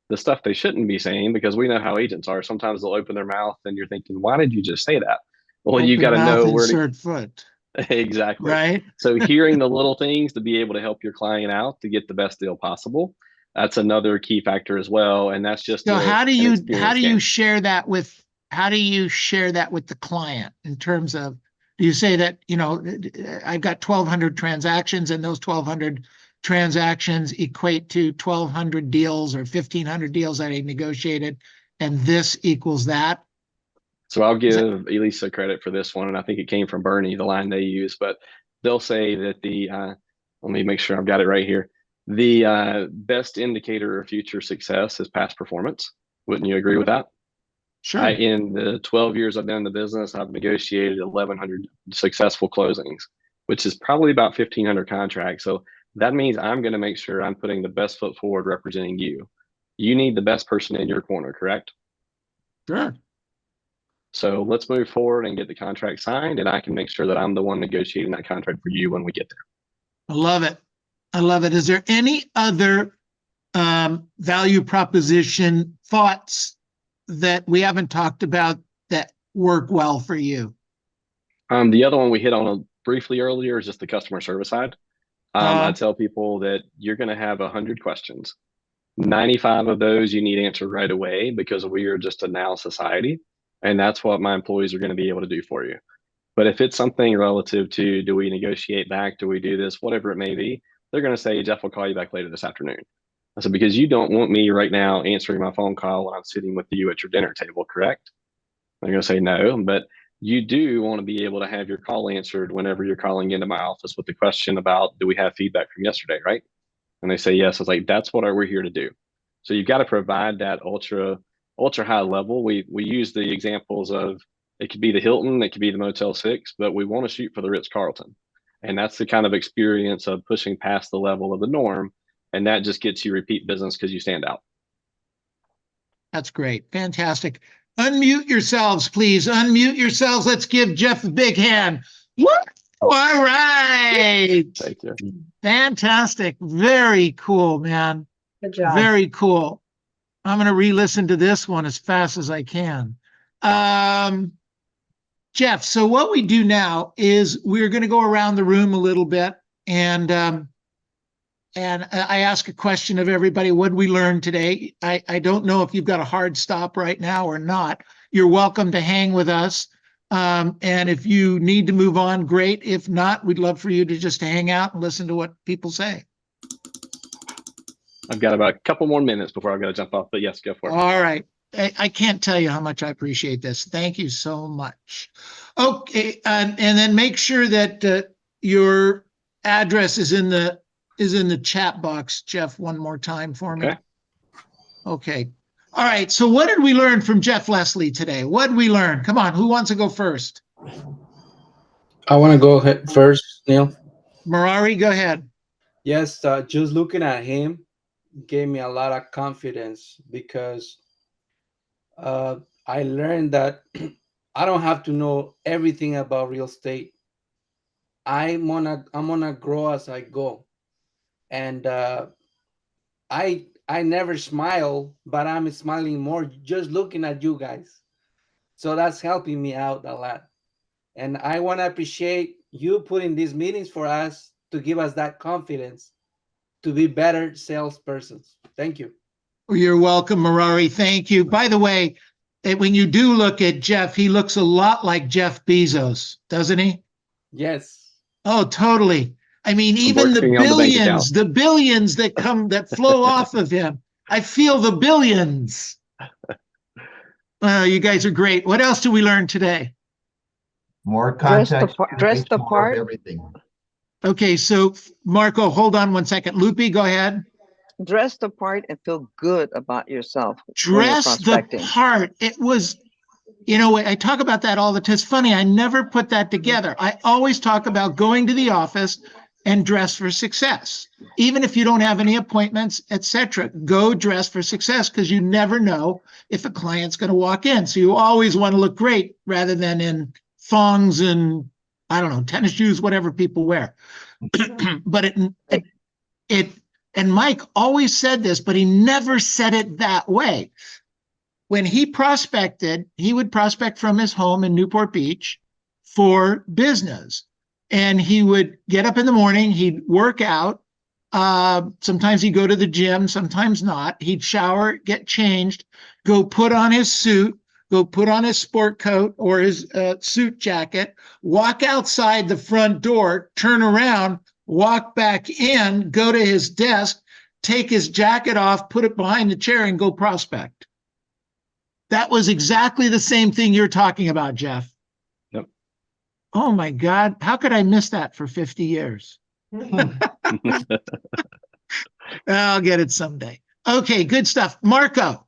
the stuff they shouldn't be saying, because we know how agents are. Sometimes they'll open their mouth and you're thinking, why did you just say that? Well, you got to know where to insert foot. Exactly. Right. So hearing the little things to be able to help your client out to get the best deal possible, that's another key factor as well. And that's just So how do you share that with the client in terms of, do you say that, I've got 1,200 transactions and those 1,200 transactions equate to 1,200 deals or 1,500 deals that I negotiated, and this equals that? So I'll give Elisa credit for this one, and I think it came from Bernie, the line they use, but they'll say that let me make sure I've got it right here. The best indicator of future success is past performance. Wouldn't you agree with that? Sure. In the 12 years I've been in the business, I've negotiated 1,100 successful closings, which is probably about 1,500 contracts. So that means I'm going to make sure I'm putting the best foot forward representing you. You need the best person in your corner, correct? Sure. So let's move forward and get the contract signed, and I can make sure that I'm the one negotiating that contract for you when we get there. I love it. I love it. Is there any other value proposition thoughts that we haven't talked about that work well for you? The other one we hit on briefly earlier is just the customer service side. I tell people that you're going to have 100 questions. 95 of those you need answered right away, because we are just a now society. And that's what my employees are going to be able to do for you. But if it's something relative to, do we negotiate back? Do we do this? Whatever it may be, they're going to say, Jeff will call you back later this afternoon. I said, because you don't want me right now answering my phone call when I'm sitting with you at your dinner table, correct? They're going to say no, but you do want to be able to have your call answered whenever you're calling into my office with the question about, do we have feedback from yesterday, right? And they say yes. I was like, that's what we're here to do. So you've got to provide that ultra high level. We use the examples of, it could be the Hilton, it could be the Motel 6, but we want to shoot for the Ritz-Carlton. And that's the kind of experience of pushing past the level of the norm. And that just gets you repeat business because you stand out. That's great. Fantastic. Unmute yourselves, please. Unmute yourselves. Let's give Jeff a big hand. Woo! All right. Thank you. Fantastic. Very cool, man. Good job. Very cool. I'm going to re-listen to this one as fast as I can. Jeff, so what we do now is we're going to go around the room a little bit, and I ask a question of everybody. What did we learn today? I don't know if you've got a hard stop right now or not. You're welcome to hang with us. And if you need to move on, great. If not, we'd love for you to just hang out and listen to what people say. I've got about a couple more minutes before I've got to jump off, but yes, go for it. All right. I can't tell you how much I appreciate this. Thank you so much. Okay, and then make sure that your address is in the chat box, Jeff, one more time for me. Okay. Okay. All right. So what did we learn from Jeff Lesley today? What did we learn? Come on, who wants to go first? I want to go ahead first, Neil. Marari, go ahead. Yes, just looking at him gave me a lot of confidence because I learned that I don't have to know everything about real estate. I'm gonna grow as I go, and I never smile, but I'm smiling more just looking at you guys. So that's helping me out a lot, and I want to appreciate you putting these meetings for us to give us that confidence to be better salespersons. Thank you. You're welcome, Marari. Thank you. By the way, when you do look at Jeff, he looks a lot like Jeff Bezos, doesn't he? Yes. Oh, totally. I mean, even the billions that flow off of him. I feel the billions. You guys are great. What else do we learn today? More context. Dress the more of part. everything. Okay, so Marco, hold on one second. Loopy, go ahead. Dress the part and feel good about yourself. Dress the part. It was, I talk about that all the time. It's funny, I never put that together. I always talk about going to the office and dress for success. Even if you don't have any appointments, etc., go dress for success because you never know if a client's going to walk in. So you always want to look great rather than in thongs and, I don't know, tennis shoes, whatever people wear. But and Mike always said this, but he never said it that way. When he prospected, he would prospect from his home in Newport Beach for business. And he would get up in the morning, he'd work out. Sometimes he'd go to the gym, sometimes not. He'd shower, get changed, go put on his suit, go put on his sport coat or his suit jacket, walk outside the front door, turn around, walk back in, go to his desk, take his jacket off, put it behind the chair and go prospect. That was exactly the same thing you're talking about, Jeff. Yep. Oh my God, how could I miss that for 50 years? I'll get it someday. Okay, good stuff. Marco.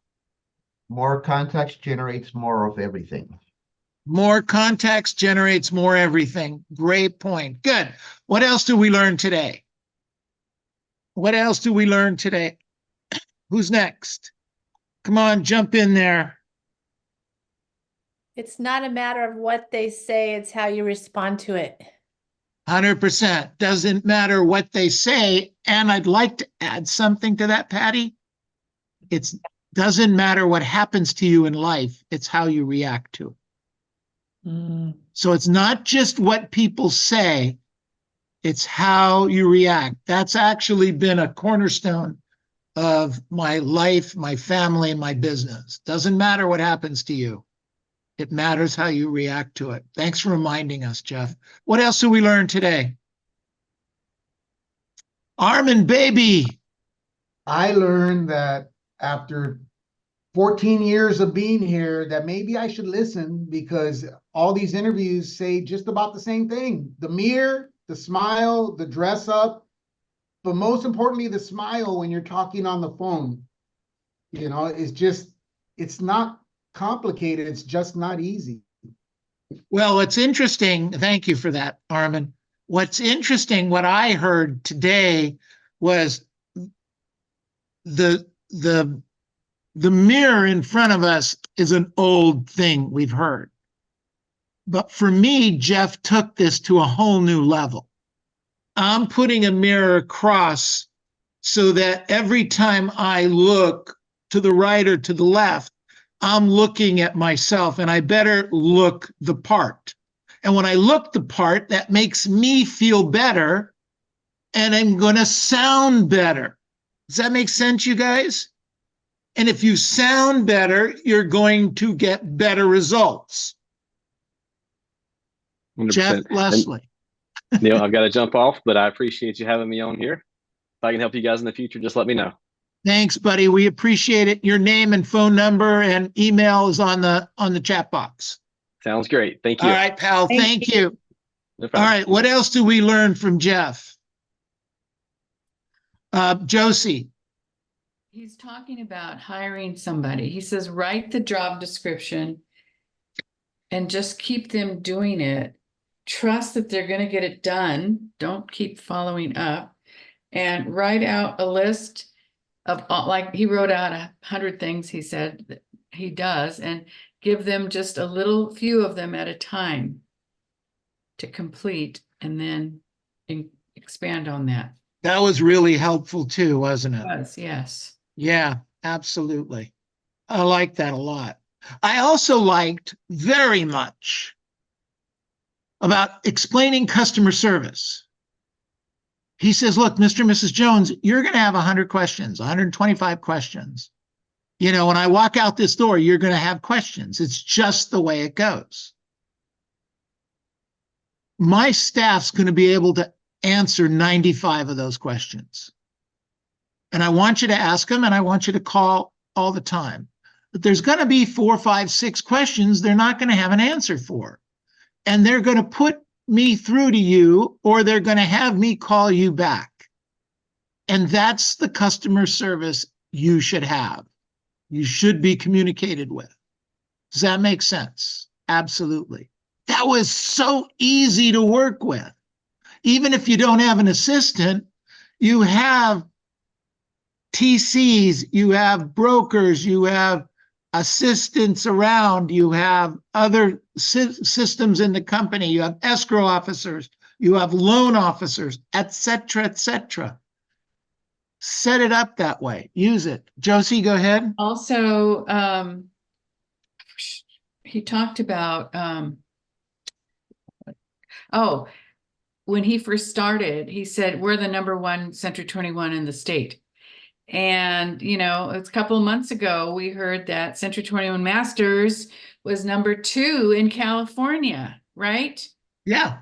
More context generates more of everything. More context generates more everything. Great point. Good. What else do we learn today? What else do we learn today? Who's next? Come on, jump in there. It's not a matter of what they say, it's how you respond to it. 100%. Doesn't matter what they say. And I'd like to add something to that, Patty. It doesn't matter what happens to you in life. It's how you react to it. So it's not just what people say, it's how you react. That's actually been a cornerstone of my life, my family, my business. Doesn't matter what happens to you. It matters how you react to it. Thanks for reminding us, Jeff. What else did we learn today? Armin, baby. I learned that after 14 years of being here, that maybe I should listen, because all these interviews say just about the same thing. The mirror, the smile, the dress up, but most importantly, the smile when you're talking on the phone. You know, it's not complicated. It's just not easy. Well, it's interesting. Thank you for that, Armin. What's interesting, what I heard today was the mirror in front of us is an old thing we've heard. But for me, Jeff took this to a whole new level. I'm putting a mirror across so that every time I look to the right or to the left, I'm looking at myself, and I better look the part. And when I look the part, that makes me feel better, and I'm going to sound better. Does that make sense, you guys? And if you sound better, you're going to get better results. 100%. Jeff, Lesley. Neil, I've got to jump off, but I appreciate you having me on here. If I can help you guys in the future, just let me know. Thanks, buddy. We appreciate it. Your name and phone number and email is on the chat box. Sounds great. Thank you. All right, pal. Thank you. No All problem. right. What else do we learn from Jeff? Josie. He's talking about hiring somebody. He says, write the job description and just keep them doing it. Trust that they're going to get it done. Don't keep following up, and write out a list of like he wrote out 100 things he said that he does, and give them just a little few of them at a time to complete, and then expand on that. That was really helpful too, wasn't it? Yes. Yeah, absolutely. I like that a lot. I also liked very much about explaining customer service. He says, look, Mr. and Mrs. Jones, you're going to have 100 questions, 125 questions. You know, when I walk out this door, you're going to have questions. It's just the way it goes. My staff's going to be able to answer 95 of those questions. And I want you to ask them, and I want you to call all the time. But there's going to be 4, 5, 6 questions they're not going to have an answer for. And they're going to put me through to you, or they're going to have me call you back. And that's the customer service you should have. You should be communicated with. Does that make sense? Absolutely. That was so easy to work with. Even if you don't have an assistant, you have TCs, you have brokers, you have assistants around, you have other systems in the company, you have escrow officers, you have loan officers, etc., etc. Set it up that way. Use it. Josie, go ahead. Also, he talked about, when he first started, he said, we're the #1 Century 21 in the state. And, you know, it's a couple of months ago, we heard that Century 21 Masters was #2 in California, right? Yeah.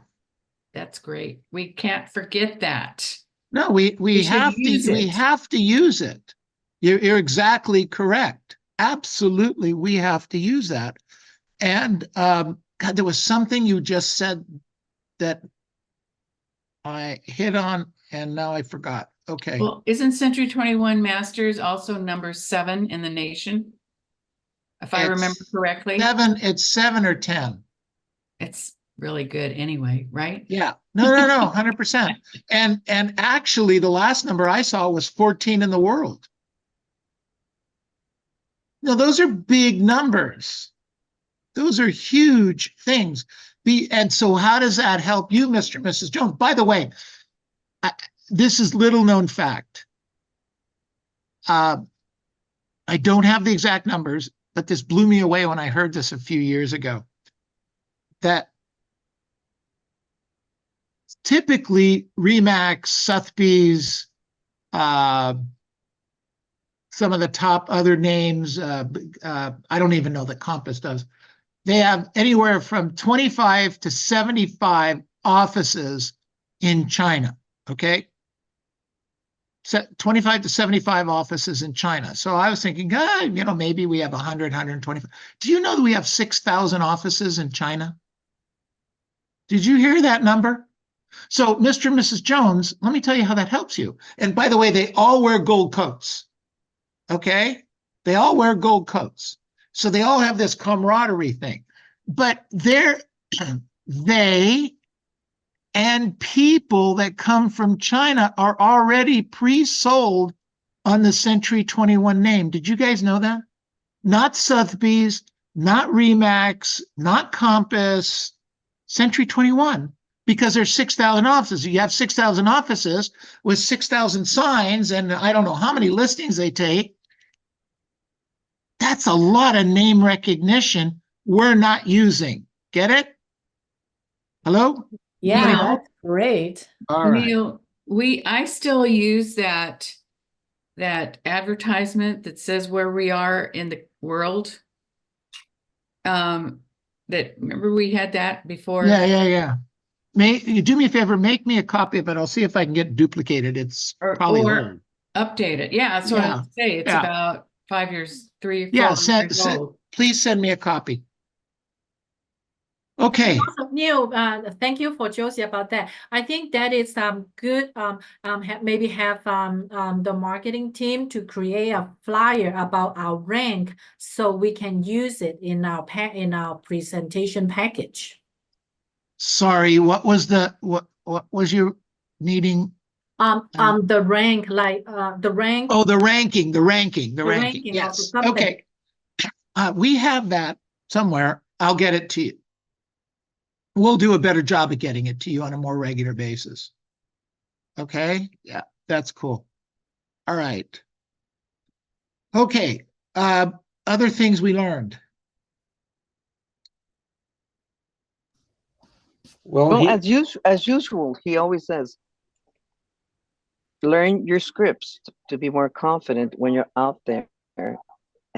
That's great. We can't forget that. No, we have to use it. You're exactly correct. Absolutely, we have to use that. And God, there was something you just said that I hit on, and now I forgot. Okay. Well, isn't Century 21 Masters also #7 in the nation? If I remember correctly. It's 7 or 10. It's really good anyway, right? Yeah. No, 100%. And actually, the last number I saw was 14 in the world. No, those are big numbers. Those are huge things. And so how does that help you, Mr. and Mrs. Jones? By the way, this is little known fact. I don't have the exact numbers, but this blew me away when I heard this a few years ago. That typically Remax, Sotheby's, some of the top other names, I don't even know that Compass does, they have anywhere from 25 to 75 offices in China. Okay. 25 to 75 offices in China. So I was thinking, maybe we have 100, 125. Do you know that we have 6,000 offices in China? Did you hear that number? So, Mr. and Mrs. Jones, let me tell you how that helps you. And by the way, they all wear gold coats. Okay? They all wear gold coats. So they all have this camaraderie thing. But they and people that come from China are already pre-sold on the Century 21 name. Did you guys know that? Not Sotheby's, not Remax, not Compass, Century 21, because there's 6,000 offices. You have 6,000 offices with 6,000 signs, and I don't know how many listings they take. That's a lot of name recognition we're not using. Get it? Hello? Yeah, Neil, that's great. All right. Neil, I still use that advertisement that says where we are in the world. That remember we had that before. Yeah. You do me a favor, make me a copy of it. I'll see if I can get it duplicated. It's probably or update it. Yeah, that's what I say. It's about 5 years, 3, 4 years old. Please send me a copy. Okay. Also, Neil, thank you for Josie about that. I think that is good. Maybe have the marketing team to create a flyer about our rank so we can use it in our presentation package. Sorry, what was you needing? The rank, the rank. Oh, the ranking. ranking Yes. of the Okay. We have that somewhere. I'll get it to you. We'll do a better job of getting it to you on a more regular basis. Okay. Yeah, that's cool. All right. Okay. Other things we learned. Well, as usual, he always says, learn your scripts to be more confident when you're out there.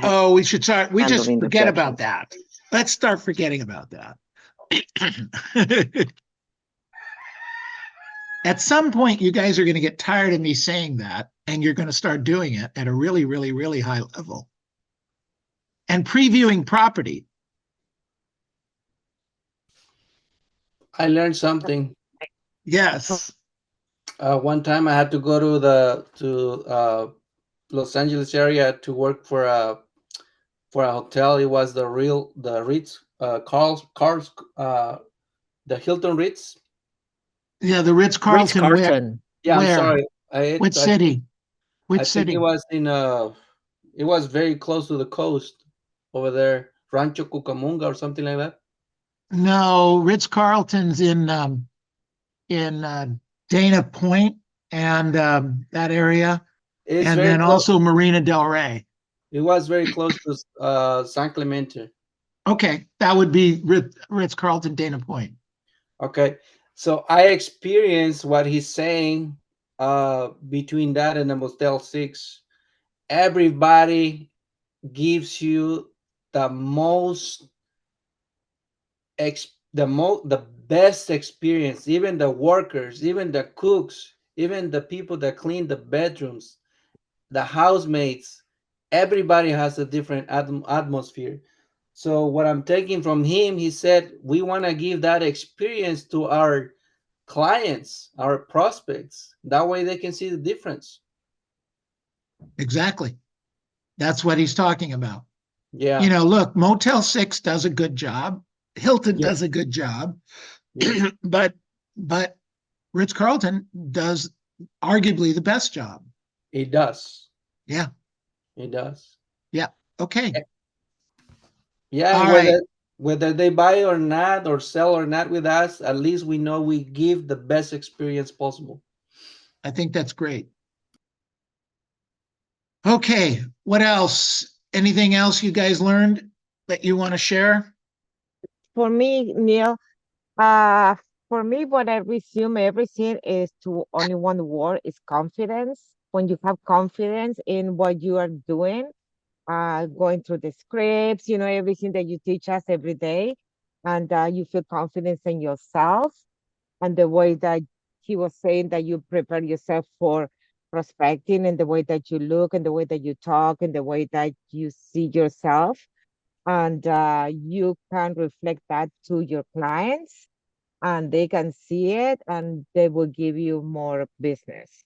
Oh, we should start. We just handling forget rejection. about that. Let's start forgetting about that. At some point, you guys are going to get tired of me saying that, and you're going to start doing it at a really, really, really high level. And previewing property. I learned something. Yes. One time I had to go to Los Angeles area to work for a hotel. It was the Ritz, the Hilton Ritz. Yeah, the Ritz-Carlton. Ritz-Carlton. Yeah, where? I'm sorry. Which city? I think it was it was very close to the coast over there, Rancho Cucamonga or something like that. No, Ritz-Carlton's in Dana Point and that area, and then also Marina Del Rey. It was very close to San Clemente. Okay, that would be Ritz-Carlton, Dana Point. Okay, so I experienced what he's saying between that and the Motel 6. Everybody gives you the best experience, even the workers, even the cooks, even the people that clean the bedrooms, the housemates. Everybody has a different atmosphere. So what I'm taking from him, he said, we want to give that experience to our clients, our prospects. That way they can see the difference. Exactly. That's what he's talking about. Yeah. You know, look, Motel 6 does a good job. Hilton does a good job. Yeah. but Ritz-Carlton does arguably the best job. It does. Yeah. It does. Yeah. Okay. Yeah. Whether they buy or not, or sell or not with us, at least we know we give the best experience possible. I think that's great. Okay. What else? Anything else you guys learned that you want to share? For me, Neil, for me, what I resume everything is to only one word is confidence. When you have confidence in what you are doing, going through the scripts, you know, everything that you teach us every day. And you feel confidence in yourself. And the way that he was saying that you prepare yourself for prospecting, and the way that you look, and the way that you talk, and the way that you see yourself. And you can reflect that to your clients, and they can see it, and they will give you more business.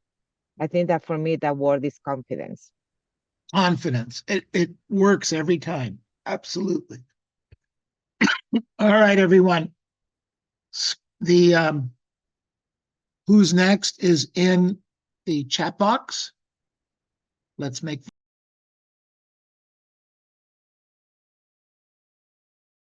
I think that for me, that word is confidence. Confidence. It works every time. Absolutely. All right, everyone. The who's next is in the chat box. Let's make